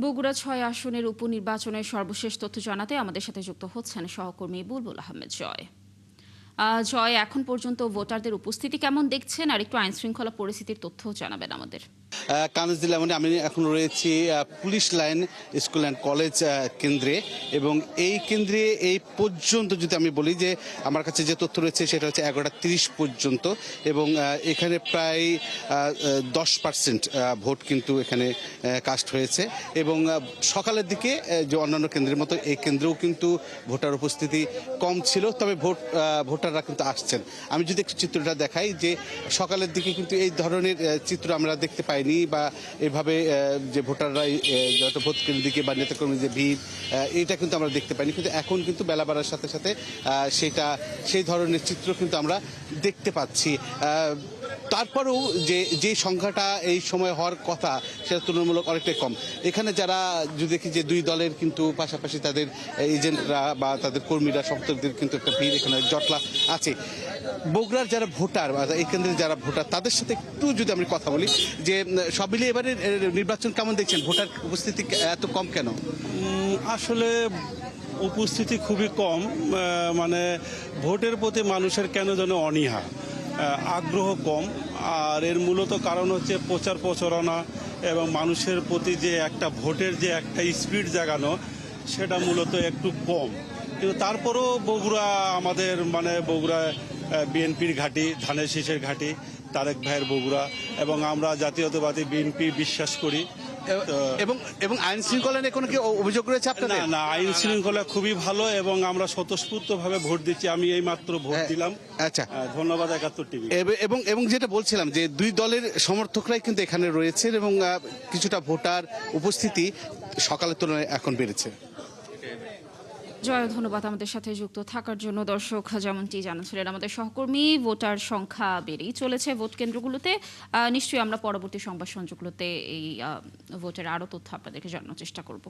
বগুড়া ৬ আসনের উপনির্বাচনের সর্বশেষ তথ্য জানাতে আমাদের সাথে যুক্ত হচ্ছেন সহকর্মী বুলবুল আহমেদ জয়। জয়, এখন পর্যন্ত ভোটারদের উপস্থিতি কেমন দেখছেন, আর একটু আইন শৃঙ্খলা পরিস্থিতির তথ্যও জানাবেন আমাদের। কামিজ দিলামনি, আমি এখন রয়েছি police line school and college কেন্দ্রে, এবং এই কেন্দ্রে এই পর্যন্ত যদি আমি বলি যে আমার কাছে যে তথ্য রয়েছে সেটা হচ্ছে 11:30 পর্যন্ত, এবং এখানে প্রায় 10% ভোট কিন্তু এখানে কাস্ট হয়েছে। এবং সকালের দিকে যে অন্যান্য কেন্দ্রের মতো এই কেন্দ্রেও কিন্তু ভোটার উপস্থিতি কম ছিল, তবে ভোটাররা কিন্তু আসছেন। আমি যদি একটু চিত্রটা দেখাই, যে সকালের দিকে কিন্তু এই ধরনের চিত্র আমরা দেখতে পাইনি, বা এভাবে যে ভোটাররা যত ভোট কেন্দ্রের দিকে বা নেতাকর্মীর যে ভিড়, এটা কিন্তু আমরা দেখতে পাইনি। কিন্তু এখন কিন্তু বেলা বাড়ার সাথে সাথে সেই ধরনের চিত্র কিন্তু আমরা দেখতে পাচ্ছি। তারপরেও যে সংখ্যাটা এই সময় হওয়ার কথা সেটা তুলনামূলক অনেকটাই কম। এখানে যারা যদি দেখি যে দুই দলের কিন্তু পাশাপাশি তাদের এজেন্টরা বা তাদের কর্মীরা সমর্থকদের কিন্তু একটা ভিড় এখানে জটলা আছে। বগুড়ার যারা ভোটার বা এই কেন্দ্রের যারা ভোটার, তাদের সাথে একটু যদি আমি কথা বলি, যে সব মিলিয়ে এবারে নির্বাচন কেমন দেখছেন? ভোটার উপস্থিতি এত কম কেন? আসলে উপস্থিতি খুবই কম। মানে ভোটের প্রতি মানুষের কেন যেন অনীহা, আগ্রহ কম। আর এর মূলত কারণ হচ্ছে প্রচার প্রচারণা এবং মানুষের প্রতি যে একটা ভোটের যে একটা স্পিড জাগানো, সেটা মূলত একটু কম। কিন্তু তারপরেও বগুড়া আমাদের বগুড়া বিএনপির ঘাঁটি, ধানের শীষের ঘাঁটি, তারেক ভাইয়ের বগুড়া, এবং আমরা জাতীয়তাবাদী বিএনপি বিশ্বাস করি। এবং আইন শৃঙ্খলা নিয়ে কোনো কি অভিযোগ রয়েছে আপনাদের? না, আইন শৃঙ্খলা খুবই ভালো এবং আমরা স্বতঃস্ফূর্তভাবে ভোট দিচ্ছি। আমি এই মাত্র ভোট দিলাম। আচ্ছা, ধন্যবাদ 71 টিভি। এবং যেটা বলছিলাম যে দুই দলের সমর্থকরাই কিন্তু এখানে রয়েছেন, এবং কিছুটা ভোটার উপস্থিতি সকালের তুলনায় এখন বেড়েছে। জয়, ধন্যবাদ আমাদের সাথে যুক্ত থাকার জন্য। দর্শক, যেমনটি জানাচ্ছিলেন আমাদের সহকর্মী, ভোটার সংখ্যা বেড়েই চলেছে ভোট কেন্দ্রগুলোতে। নিশ্চয়ই আমরা পরবর্তী সংবাদ সংযোগগুলোতে এই ভোটের আরও তথ্য আপনাদেরকে জানানোর চেষ্টা করব।